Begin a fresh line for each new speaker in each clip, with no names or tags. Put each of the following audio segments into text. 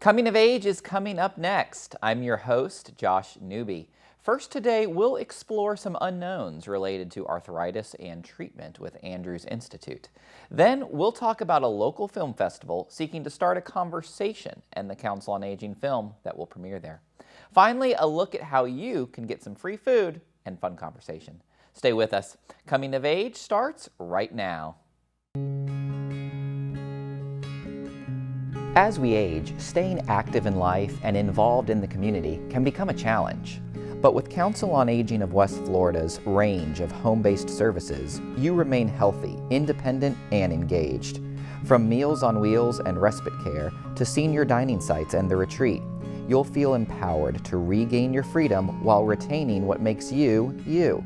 Coming of Age is coming up next. I'm your host, Josh Newby. First today, we'll explore some unknowns related to arthritis and treatment with Andrews Institute. Then we'll talk about a local film festival seeking to start a conversation and the Council on Aging film that will premiere there. Finally, a look at how you can get some free food and fun conversation. Stay with us. Coming of Age starts right now. As we age, staying active in life and involved in the community can become a challenge. But with Council on Aging of West Florida's range of home-based services, you remain healthy, independent, and engaged. From Meals on Wheels and respite care to senior dining sites and the retreat, you'll feel empowered to regain your freedom while retaining what makes you, you.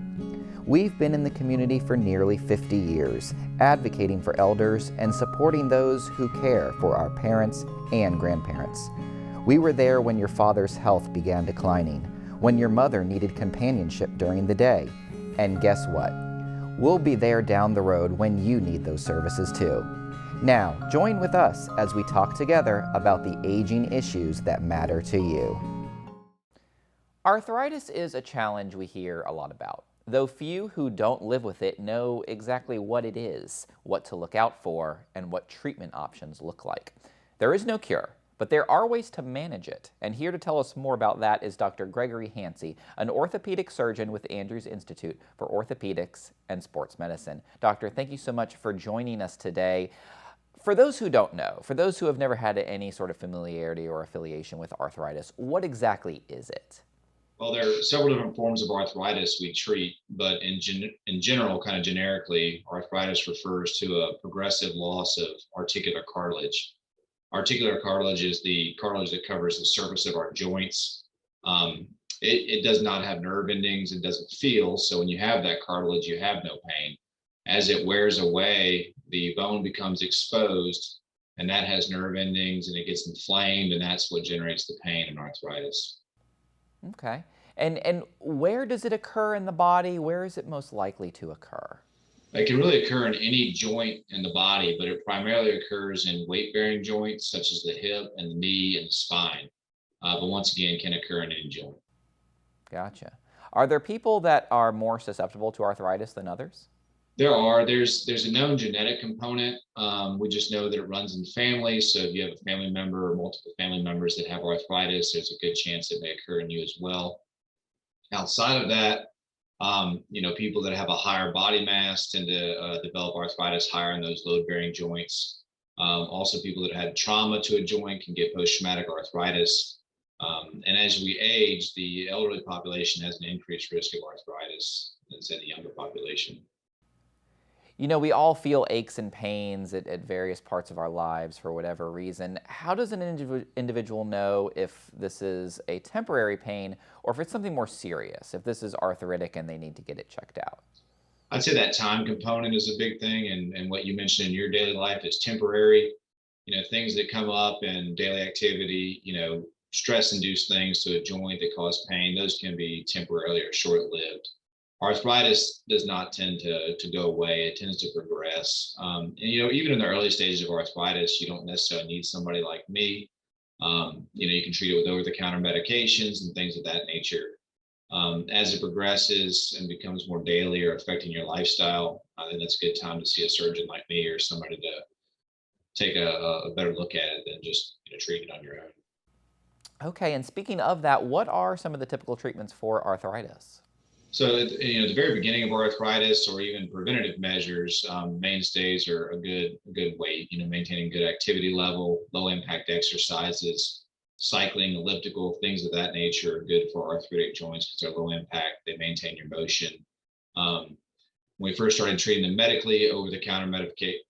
We've been in the community for nearly 50 years, advocating for elders and supporting those who care for our parents and grandparents. We were there when your father's health began declining, when your mother needed companionship during the day. And guess what? We'll be there down the road when you need those services too. Now, join with us as we talk together about the aging issues that matter to you. Arthritis is a challenge we hear a lot about, though few who don't live with it know exactly what it is, what to look out for, and what treatment options look like. There is no cure, but there are ways to manage it. And here to tell us more about that is Dr. Gregory Hansey, an orthopedic surgeon with Andrews Institute for Orthopedics and Sports Medicine. Doctor, thank you so much for joining us today. For those who don't know, for those who have never had any sort of familiarity or affiliation with arthritis, what exactly is it?
Well, there are several different forms of arthritis we treat, but in general, kind of generically, arthritis refers to a progressive loss of articular cartilage. Articular cartilage is the cartilage that covers the surface of our joints. It does not have nerve endings. It doesn't feel. So when you have that cartilage, you have no pain. As it wears away, the bone becomes exposed, and that has nerve endings, and it gets inflamed, and that's what generates the pain in arthritis.
Okay. And where does it occur in the body? Where is it most likely to occur?
It can really occur in any joint in the body, but it primarily occurs in weight-bearing joints such as the hip and the knee and the spine. But once again, can occur in any joint.
Gotcha. Are there people that are more susceptible to arthritis than others?
There's a known genetic component. We just know that it runs in families. So if you have a family member or multiple family members that have arthritis, there's a good chance it may occur in you as well. Outside of that, people that have a higher body mass tend to develop arthritis higher in those load-bearing joints. Also, people that had trauma to a joint can get post-traumatic arthritis. And as we age, the elderly population has an increased risk of arthritis than, say, the younger population.
You know, we all feel aches and pains at various parts of our lives for whatever reason. How does an individual know if this is a temporary pain or if it's something more serious, if this is arthritic and they need to get it checked out?
I'd say that time component is a big thing, and what you mentioned in your daily life is temporary. Things that come up in daily activity, stress-induced things to a joint that cause pain, those can be temporarily or short-lived. Arthritis does not tend to go away. It tends to progress. Even in the early stages of arthritis, you don't necessarily need somebody like me. You can treat it with over-the-counter medications and things of that nature. As it progresses and becomes more daily or affecting your lifestyle, I think that's a good time to see a surgeon like me or somebody to take a better look at it than just treating it on your own.
Okay, and speaking of that, what are some of the typical treatments for arthritis?
So, at the very beginning of arthritis, or even preventative measures, mainstays are a good weight. Maintaining good activity level, low impact exercises, cycling, elliptical, things of that nature are good for arthritic joints because they're low impact. They maintain your motion. When we first started treating them medically, over-the-counter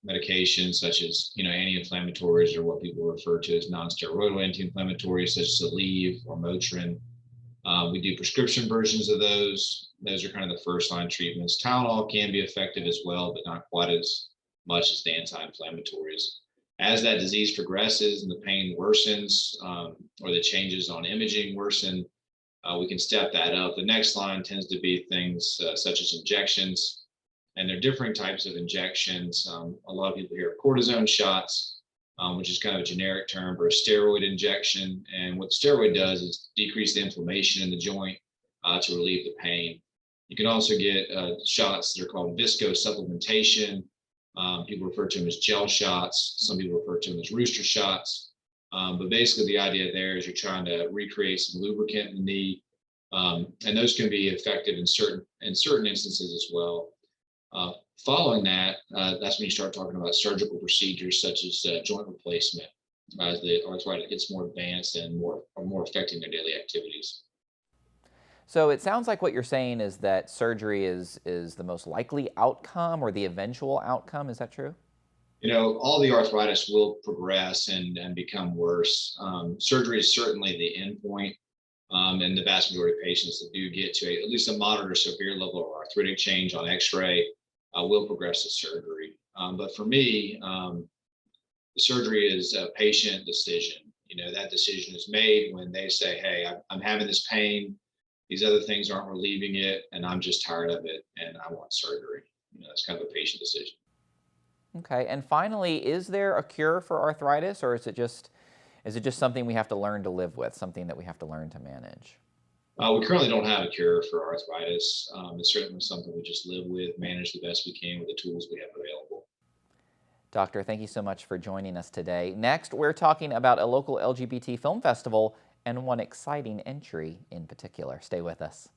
medications such as anti-inflammatories, or what people refer to as non-steroidal anti-inflammatories, such as Aleve or Motrin. We do prescription versions of those. Those are kind of the first line treatments. Tylenol can be effective as well, but not quite as much as the anti-inflammatories. As that disease progresses and the pain worsens, or the changes on imaging worsen, we can step that up. The next line tends to be things such as injections, and there are different types of injections. A lot of people hear of cortisone shots. which is kind of a generic term for a steroid injection. And what the steroid does is decrease the inflammation in the joint to relieve the pain. You can also get shots that are called visco supplementation. People refer to them as gel shots. Some people refer to them as rooster shots. But basically the idea there is you're trying to recreate some lubricant in the knee. And those can be effective in certain instances as well. Following that, that's when you start talking about surgical procedures such as joint replacement, as the arthritis gets more advanced and more affecting their daily activities.
So it sounds like what you're saying is that surgery is the most likely outcome or the eventual outcome. Is that true?
All the arthritis will progress and become worse. Surgery is certainly the end point. And the vast majority of patients that do get to at least a moderate or severe level of arthritic change on x-ray will progress to surgery. But for me, the surgery is a patient decision. That decision is made when they say, hey, I'm having this pain. These other things aren't relieving it, and I'm just tired of it, and I want surgery. That's kind of a patient decision.
Okay. And finally, is there a cure for arthritis, or is it just something we have to learn to live with, something that we have to learn to manage?
We currently don't have a cure for arthritis. It's certainly something we just live with, manage the best we can with the tools we have available.
Doctor, thank you so much for joining us today. Next, we're talking about a local LGBT film festival and one exciting entry in particular. Stay with us.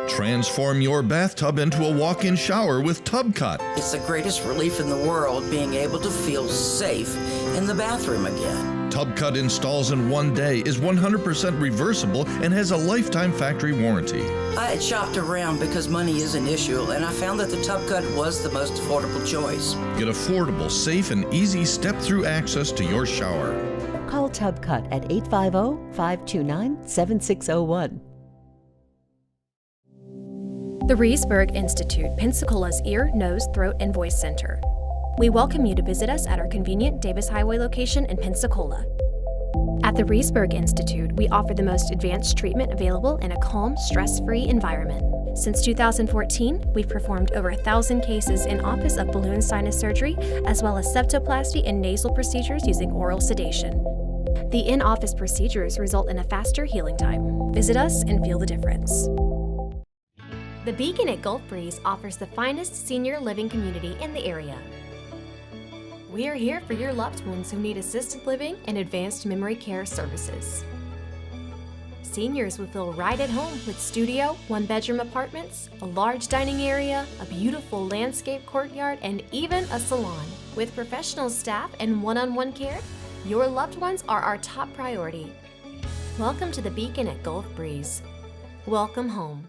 Transform your bathtub into a walk-in shower with TubCut.
It's the greatest relief in the world being able to feel safe in the bathroom again.
TubCut installs in 1 day, is 100% reversible, and has a lifetime factory warranty.
I had shopped around because money is an issue, and I found that the TubCut was the most affordable choice.
Get affordable, safe, and easy step-through access to your shower.
Call TubCut at 850-529-7601.
The Reesburg Institute, Pensacola's ear, nose, throat, and voice center. We welcome you to visit us at our convenient Davis Highway location in Pensacola. At the Reesburg Institute, we offer the most advanced treatment available in a calm, stress-free environment. Since 2014, we've performed over 1,000 cases in office of balloon sinus surgery, as well as septoplasty and nasal procedures using oral sedation. The in-office procedures result in a faster healing time. Visit us and feel the difference. The Beacon at Gulf Breeze offers the finest senior living community in the area. We are here for your loved ones who need assisted living and advanced memory care services. Seniors will feel right at home with studio, one-bedroom apartments, a large dining area, a beautiful landscape courtyard, and even a salon. With professional staff and one-on-one care, your loved ones are our top priority. Welcome to the Beacon at Gulf Breeze. Welcome home.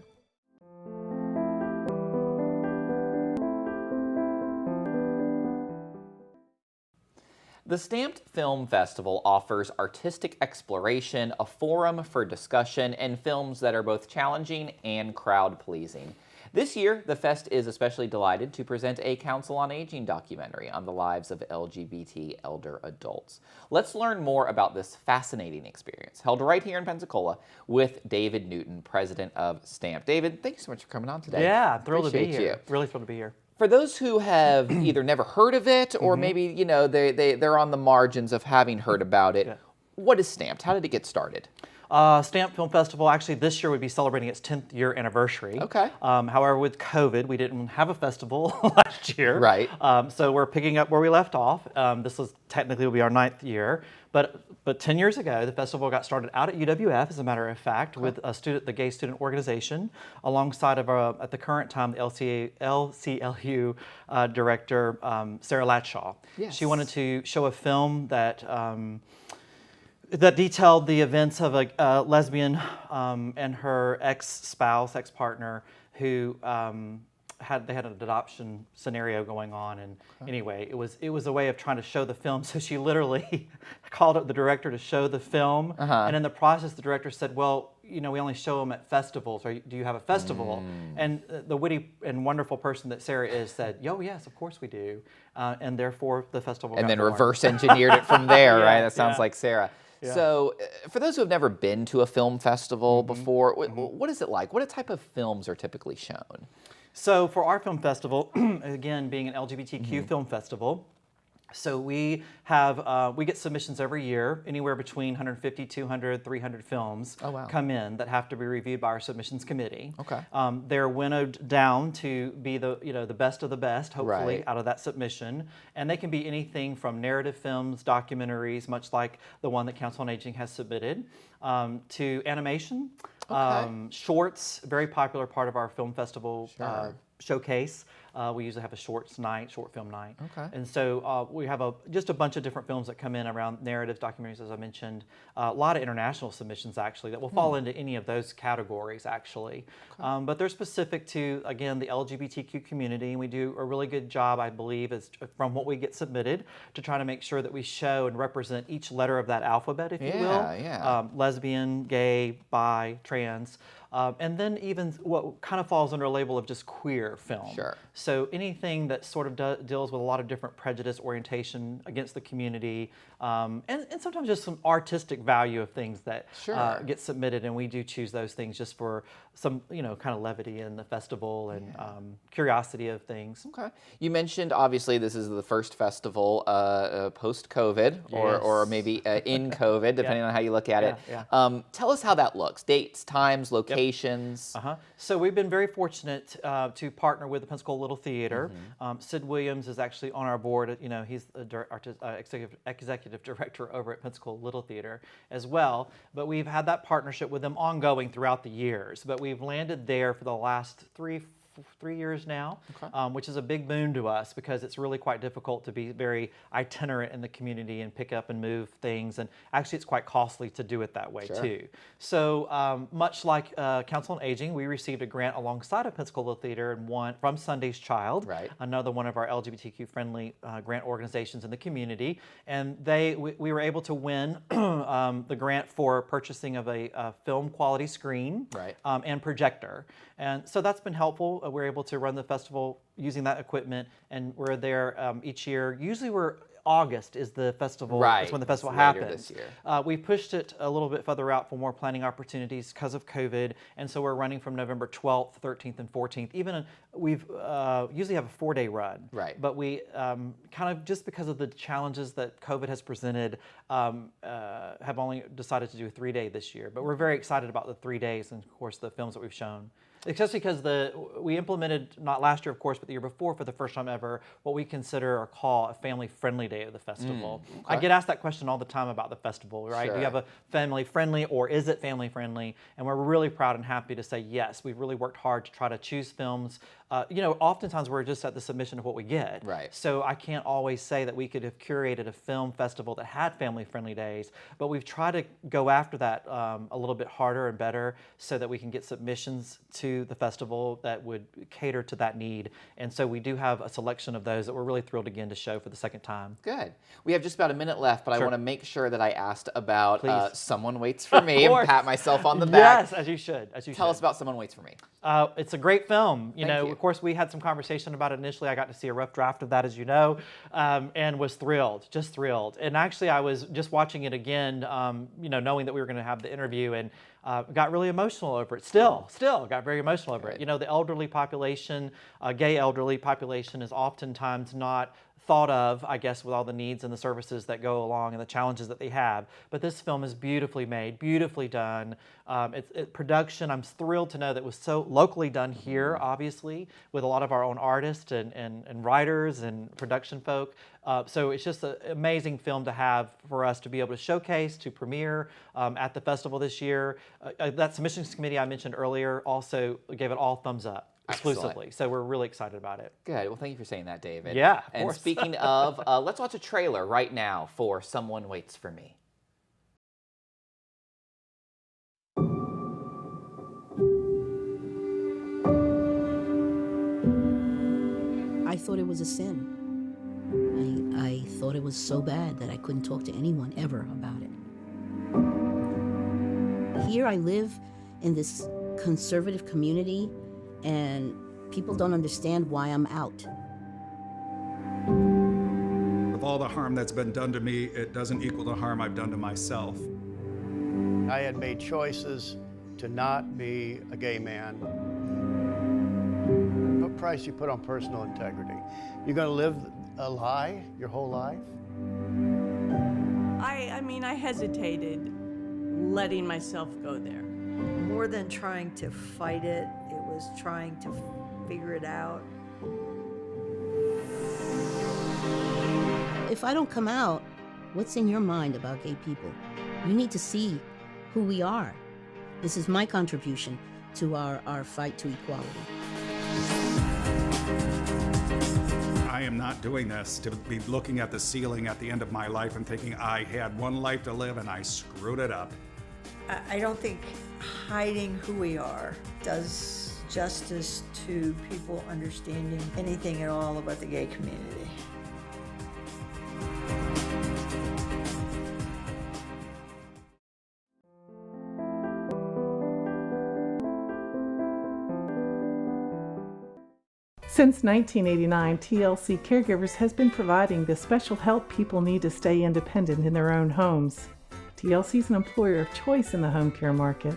The Stamped Film Festival offers artistic exploration, a forum for discussion, and films that are both challenging and crowd-pleasing. This year, the Fest is especially delighted to present a Council on Aging documentary on the lives of LGBT elder adults. Let's learn more about this fascinating experience, held right here in Pensacola, with David Newton, president of Stamped. David, thank you so much for coming on today.
Yeah, thrilled to be
Appreciate
here. Really thrilled to be here.
For those who have either never heard of it or maybe, they're on the margins of having heard about it, what is Stamped? How did it get started?
Stamped Film Festival, actually this year would be celebrating its 10th year anniversary.
Okay.
However, with COVID, we didn't have a festival last year.
Right.
So we're picking up where we left off. This will be our 9th year. But 10 years ago, the festival got started out at UWF, as a matter of fact, with the Gay Student Organization, alongside of, at the current time, the LCLU director, Sarah Latshaw.
Yes.
She wanted to show a film that detailed the events of a lesbian and her ex-partner who they had an adoption scenario going on, and anyway, it was a way of trying to show the film. So she literally called up the director to show the film, and in the process, the director said, "Well, we only show them at festivals. Or do you have a festival?" And the witty and wonderful person that Sarah is said, "Yo, yes, of course we do," and therefore the festival.
And
got
then
born.
reverse engineered it from there, right? That sounds like Sarah. So, for those who have never been to a film festival before, what is it like? What type of films are typically shown?
So for our film festival, again, being an LGBTQ film festival, so we have, we get submissions every year, anywhere between 150, 200, 300 films come in that have to be reviewed by our submissions committee.
Okay.
They're winnowed down to be the, the best of the best, hopefully, out of that submission. And they can be anything from narrative films, documentaries, much like the one that Council on Aging has submitted, to animation, shorts, very popular part of our film festival showcase. We usually have a short film night.
Okay.
And so we have just a bunch of different films that come in around narratives, documentaries, as I mentioned. A lot of international submissions, actually, that will fall into any of those categories, actually. Okay. But they're specific to, again, the LGBTQ community. And we do a really good job, I believe, from what we get submitted, to try to make sure that we show and represent each letter of that alphabet, if you will. Lesbian, gay, bi, trans. And then even what kind of falls under a label of just queer film.
Sure.
So anything that sort of deals with a lot of different prejudice, orientation against the community, and sometimes just some artistic value of things that get submitted, and we do choose those things just for some, kind of levity in the festival and curiosity of things.
Okay. You mentioned, obviously, this is the first festival post-COVID, or maybe in COVID, depending on how you look at it. Tell us how that looks. Dates, times, locations.
So we've been very fortunate to partner with the Pensacola Little Theater. Sid Williams is actually on our board. He's the executive director over at Pensacola Little Theater as well. But we've had that partnership with them ongoing throughout the years. But we've landed there for the last 3 years now, which is a big boon to us because it's really quite difficult to be very itinerant in the community and pick up and move things. And actually, it's quite costly to do it that way too. So much like Council on Aging, we received a grant alongside of Pensacola Theater and one from Sunday's Child, another one of our LGBTQ-friendly grant organizations in the community. And we were able to win the grant for purchasing of a film quality screen and projector. And so that's been helpful. We're able to run the festival using that equipment, and we're there each year. Usually August is the festival. That's when the festival happens.
This year.
We pushed it a little bit further out for more planning opportunities because of COVID, and so we're running from November 12th, 13th, and 14th. We've usually have a 4-day run. But we kind of, just because of the challenges that COVID has presented, have only decided to do a 3-day this year. But we're very excited about the 3 days and, of course, the films that we've shown. Especially because we implemented, not last year, of course, but the year before, for the first time ever, what we consider or call a family-friendly day of the festival. I get asked that question all the time about the festival, right? Do you have a family-friendly, or is it family-friendly? And we're really proud and happy to say yes. We've really worked hard to try to choose films. Oftentimes we're just at the submission of what we get. So I can't always say that we could have curated a film festival that had family-friendly days, but we've tried to go after that a little bit harder and better so that we can get submissions to the festival that would cater to that need. And so we do have a selection of those that we're really thrilled again to show for the second time.
Good. We have just about a minute left, but I want to make sure that I asked about Someone Waits for Me and pat myself on the back.
Yes, as you should.
Tell us about Someone Waits for Me.
It's a great film.
Thank you.
Of course, we had some conversation about it initially. I got to see a rough draft of that, as you know, and was thrilled, just thrilled. And actually, I was just watching it again, knowing that we were going to have the interview, and got really emotional over it. Still got very emotional over it. The elderly population, gay elderly population, is oftentimes not thought of, I guess, with all the needs and the services that go along and the challenges that they have. But this film is beautifully made, beautifully done. Production, I'm thrilled to know that it was so locally done here, obviously, with a lot of our own artists and writers and production folk. So it's just an amazing film to have for us to be able to showcase, to premiere at the festival this year. That submissions committee I mentioned earlier also gave it all thumbs up. Exclusively.
Excellent.
So we're really excited about it.
Good. Well, thank you for saying that, David.
Yeah, of
And
course.
speaking of, let's watch a trailer right now for Someone Waits for Me.
I thought it was a sin. I thought it was so bad that I couldn't talk to anyone ever about it. Here I live in this conservative community, and people don't understand why I'm out.
of all the harm that's been done to me, it doesn't equal the harm I've done to myself.
I had made choices to not be a gay man. What price you put on personal integrity? You're going to live a lie your whole life?
I mean, I hesitated letting myself go there.
More than trying to fight it, it was trying to figure it out.
If I don't come out, what's in your mind about gay people? You need to see who we are. This is my contribution to our fight to equality.
I am not doing this to be looking at the ceiling at the end of my life and thinking I had one life to live and I screwed it up.
I don't think hiding who we are does justice to people understanding anything at all about the gay community.
Since 1989, TLC Caregivers has been providing the special help people need to stay independent in their own homes. TLC is an employer of choice in the home care market.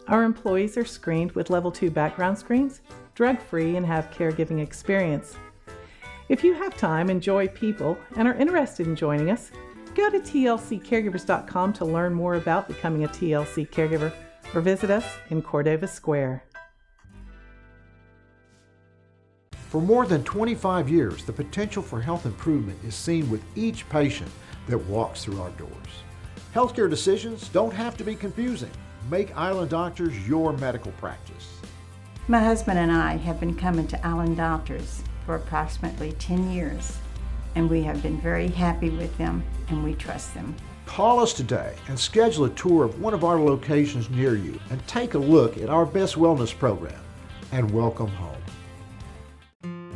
Our employees are screened with level 2 background screens, drug-free, and have caregiving experience. If you have time, enjoy people, and are interested in joining us, go to tlccaregivers.com to learn more about becoming a TLC caregiver or visit us in Cordova Square.
For more than 25 years, the potential for health improvement is seen with each patient that walks through our doors. Healthcare decisions don't have to be confusing. Make Island Doctors your medical practice.
My husband and I have been coming to Island Doctors for approximately 10 years, and we have been very happy with them, and we trust them.
Call us today and schedule a tour of one of our locations near you and take a look at our Best Wellness program, and welcome home.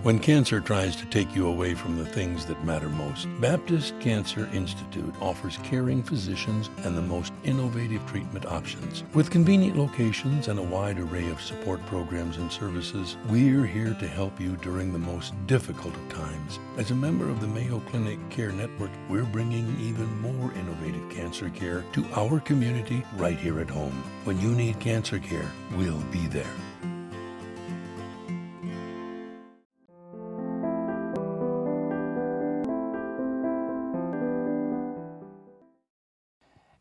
When cancer tries to take you away from the things that matter most, Baptist Cancer Institute offers caring physicians and the most innovative treatment options. With convenient locations and a wide array of support programs and services, we're here to help you during the most difficult of times. As a member of the Mayo Clinic Care Network, we're bringing even more innovative cancer care to our community right here at home. When you need cancer care, we'll be there.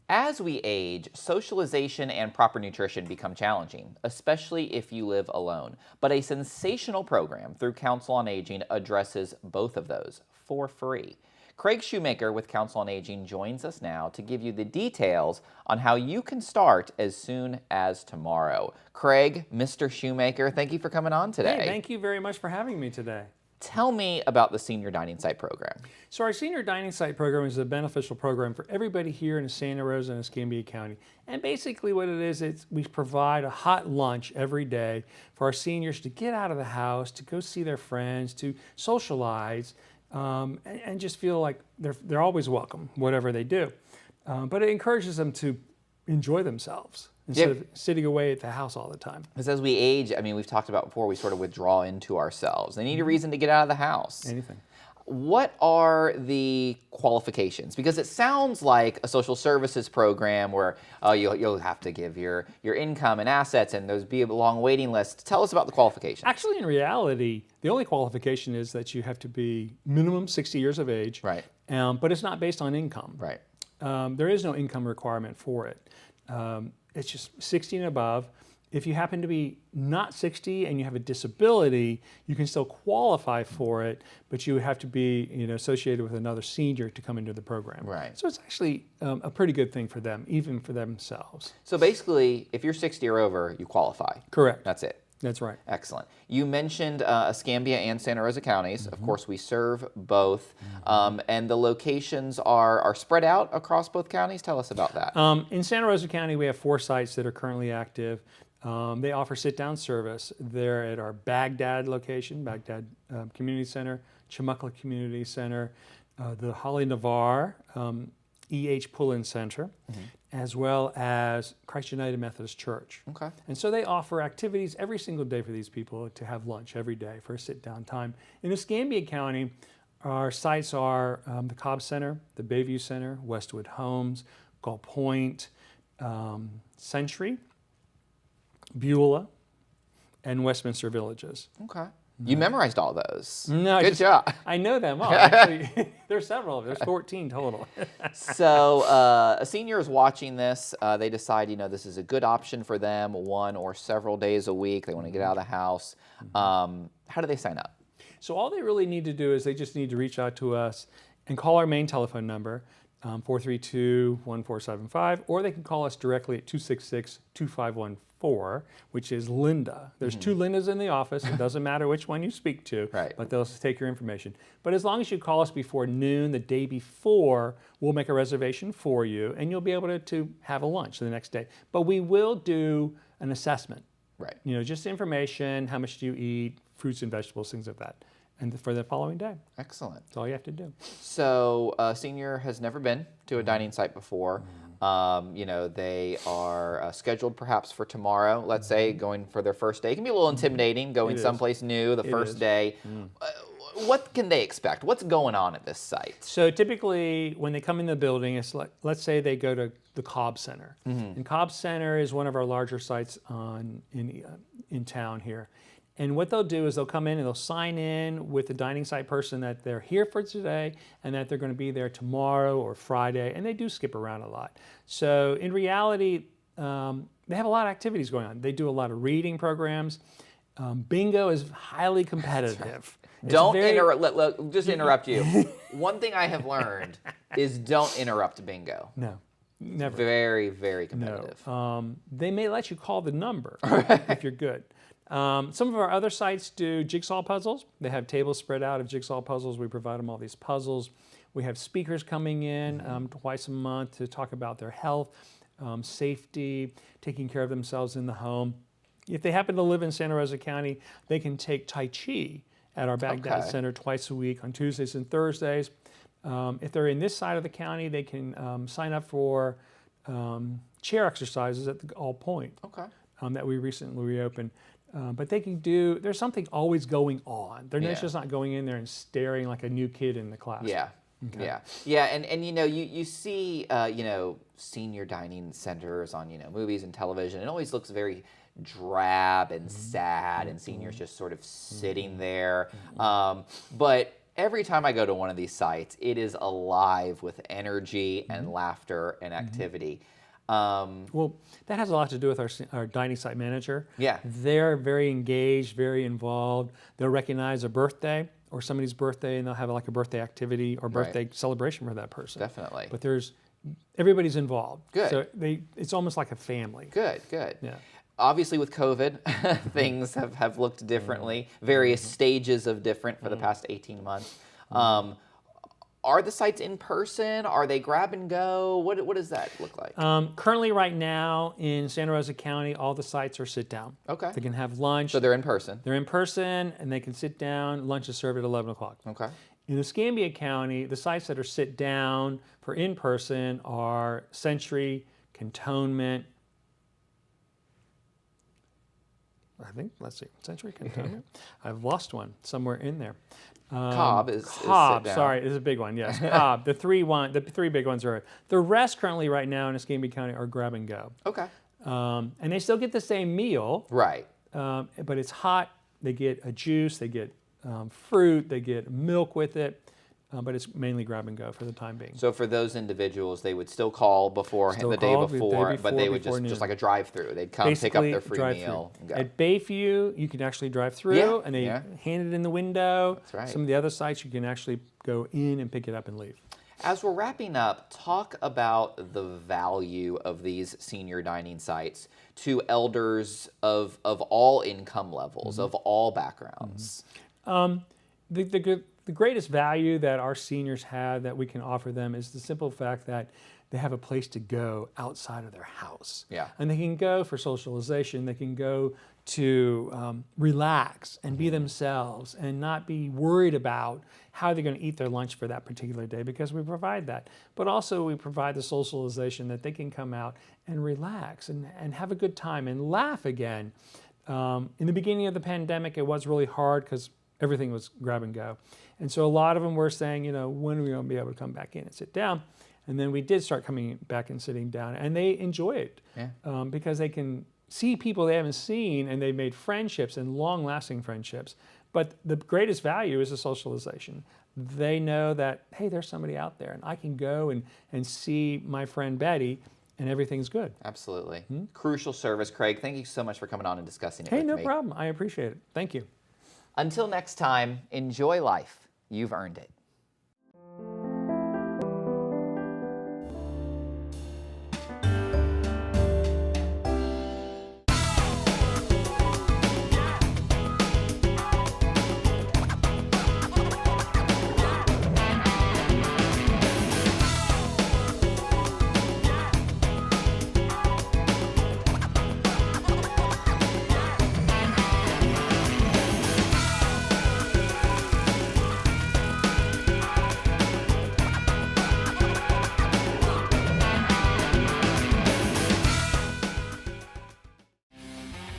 As we age, socialization and proper nutrition become challenging, especially if you live alone. But a sensational program through Council on Aging addresses both of those for free. Craig Shoemaker with Council on Aging joins us now to give you the details on how you can start as soon as tomorrow. Craig, Mr. Shoemaker, thank you for coming on today.
Hey, thank you very much for having me today.
Tell me about the Senior Dining Site program.
So our Senior Dining Site program is a beneficial program for everybody here in Santa Rosa and Escambia County. And basically what it is, we provide a hot lunch every day for our seniors to get out of the house, to go see their friends, to socialize, and just feel like they're always welcome, whatever they do. But it encourages them to enjoy themselves instead of sitting away at the house all the time.
Because as we age, I mean, we've talked about before, we sort of withdraw into ourselves. They need a reason to get out of the house.
Anything.
What are the qualifications? Because it sounds like a social services program where you'll have to give your income and assets and there's be a long waiting list. Tell us about the qualifications.
Actually, in reality, the only qualification is that you have to be minimum 60 years of age.
Right.
But it's not based on income.
Right.
There is no income requirement for it. It's just 60 and above. If you happen to be not 60 and you have a disability, you can still qualify for it, but you have to be associated with another senior to come into the program.
Right.
So it's actually a pretty good thing for them, even for themselves.
So basically, if you're 60 or over, you qualify.
Correct.
That's it.
That's right.
Excellent. You mentioned Escambia and Santa Rosa counties. Of course, we serve both. And the locations are spread out across both counties. Tell us about that.
In Santa Rosa County, we have 4 sites that are currently active. They offer sit-down service. They're at our Baghdad location, Baghdad Community Center, Chumuckla Community Center, the Holly Navarre E.H. Pullen Center, as well as Christ United Methodist Church.
Okay.
And so they offer activities every single day for these people to have lunch every day for a sit-down time. In Escambia County, Our sites are the Cobb Center, the Bayview Center, Westwood Homes, Gull Point, Century, Beulah, and Westminster Villages.
Okay. You memorized all those.
No,
Good job.
I know them all. Actually, there's several. There's 14 total.
So a senior is watching this. They decide, this is a good option for them, 1 or several days a week. They want to get out of the house. How do they sign up?
So all they really need to do is they just need to reach out to us and call our main telephone number, 432-1475, or they can call us directly at 266-2514, which is Linda. There's 2 Lindas in the office. It doesn't matter which one you speak to, but they'll take your information. But as long as you call us before noon the day before, we'll make a reservation for you, and you'll be able to have a lunch the next day. But we will do an assessment.
Right.
Just information, how much do you eat, fruits and vegetables, things like that. And for the following day.
Excellent.
That's all you have to do.
So a senior has never been to a dining site before. They are scheduled perhaps for tomorrow, let's say, going for their first day. It can be a little intimidating going someplace new the first day. What can they expect? What's going on at this site?
So typically when they come in the building, it's like, let's say they go to the Cobb Center. And Cobb Center is one of our larger sites in town here. And what they'll do is they'll come in and they'll sign in with the dining site person that they're here for today and that they're going to be there tomorrow or Friday, and they do skip around a lot. So in reality, they have a lot of activities going on. They do a lot of reading programs. Bingo is highly competitive.
Don't interrupt. Just interrupt you. One thing I have learned is don't interrupt bingo.
No, never.
Very, very competitive.
No. They may let you call the number if you're good. Some of our other sites do jigsaw puzzles. They have tables spread out of jigsaw puzzles. We provide them all these puzzles. We have speakers coming in twice a month to talk about their health, safety, taking care of themselves in the home. If they happen to live in Santa Rosa County, they can take Tai Chi at our Baghdad Center twice a week on Tuesdays and Thursdays. If they're in this side of the county, they can sign up for chair exercises at the All Point that we recently reopened. But they can do, there's something always going on. They're just not going in there and staring like a new kid in the class.
Yeah. Okay. Yeah, and you see senior dining centers on movies and television. It always looks very drab and sad, and seniors just sort of sitting there. But every time I go to one of these sites, it is alive with energy and laughter and activity.
Well, that has a lot to do with our dining site manager.
Yeah.
They're very engaged, very involved. They'll recognize a birthday or somebody's birthday, and they'll have like a birthday activity or birthday celebration for that person.
Definitely.
But everybody's involved.
Good.
So it's almost like a family.
Good.
Yeah.
Obviously with COVID, things have looked differently, various stages of different for the past 18 months. Are the sites in person? Are they grab and go? What does that look like?
Currently right now in Santa Rosa County, all the sites are sit down.
Okay.
They can have lunch.
So they're in person?
They're in person and they can sit down. Lunch is served at 11 o'clock.
Okay.
In Escambia County, the sites that are sit down for in person are Century, Cantonment, Century, Cantonment. I've lost one somewhere in there.
Cobb is
Cobb,
sit down.
sorry, is a big one. Yes, Cobb. The three big ones are. The rest currently right now in Escambia County are grab and go.
Okay.
And they still get the same meal.
Right.
But it's hot. They get a juice. They get fruit. They get milk with it. But it's mainly grab and go for the time being.
So for those individuals, they would still call the day before, but they would just like a drive-through. They'd come pick up their free meal and go.
At Bayview, you can actually drive through, and they hand it in the window.
That's right.
Some of the other sites, you can actually go in and pick it up and leave.
As we're wrapping up, talk about the value of these senior dining sites to elders of all income levels, of all backgrounds.
The greatest value that our seniors have that we can offer them is the simple fact that they have a place to go outside of their house.
Yeah.
And they can go for socialization. They can go to relax and be themselves and not be worried about how they're going to eat their lunch for that particular day, because we provide that. But also we provide the socialization that they can come out and relax and have a good time and laugh again. In the beginning of the pandemic, it was really hard because everything was grab and go. And so a lot of them were saying, you know, when are we going to be able to come back in and sit down? And then we did start coming back and sitting down, and they enjoy it because they can see people they haven't seen, and they made friendships and long-lasting friendships. But the greatest value is the socialization. They know that, hey, there's somebody out there, and I can go and see my friend Betty, and everything's good.
Absolutely. Crucial service, Craig. Thank you so much for coming on and discussing it
Hey,
with
no
me.
problem. I appreciate it. Thank you.
Until next time, enjoy life. You've earned it.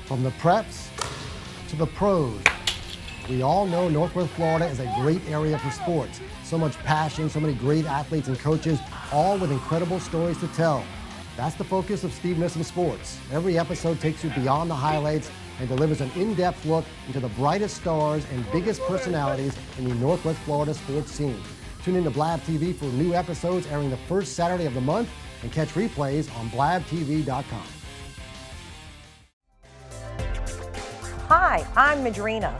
From the preps to the pros, we all know Northwest Florida is a great area for sports. So much passion, so many great athletes and coaches, all with incredible stories to tell. That's the focus of Steve Nissom Sports. Every episode takes you beyond the highlights and delivers an in-depth look into the brightest stars and biggest personalities in the Northwest Florida sports scene. Tune in to Blab TV for new episodes airing the first Saturday of the month, and catch replays on blabtv.com.
Hi, I'm Madrina.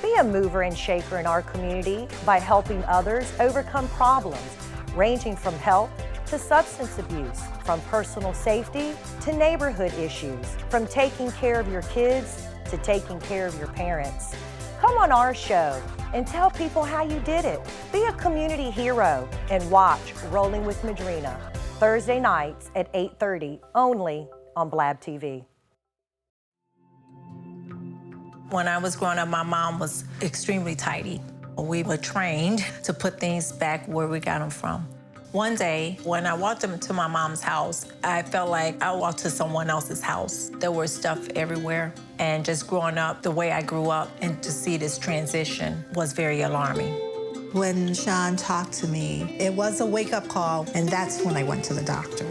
Be a mover and shaker in our community by helping others overcome problems ranging from health to substance abuse, from personal safety to neighborhood issues, from taking care of your kids to taking care of your parents. Come on our show and tell people how you did it. Be a community hero and watch Rolling with Madrina, Thursday nights at 8:30, only on Blab TV.
When I was growing up, my mom was extremely tidy. We were trained to put things back where we got them from. One day, when I walked into my mom's house, I felt like I walked to someone else's house. There was stuff everywhere. And just growing up the way I grew up, and to see this transition was very alarming.
When Sean talked to me, it was a wake-up call, and that's when I went to the doctor.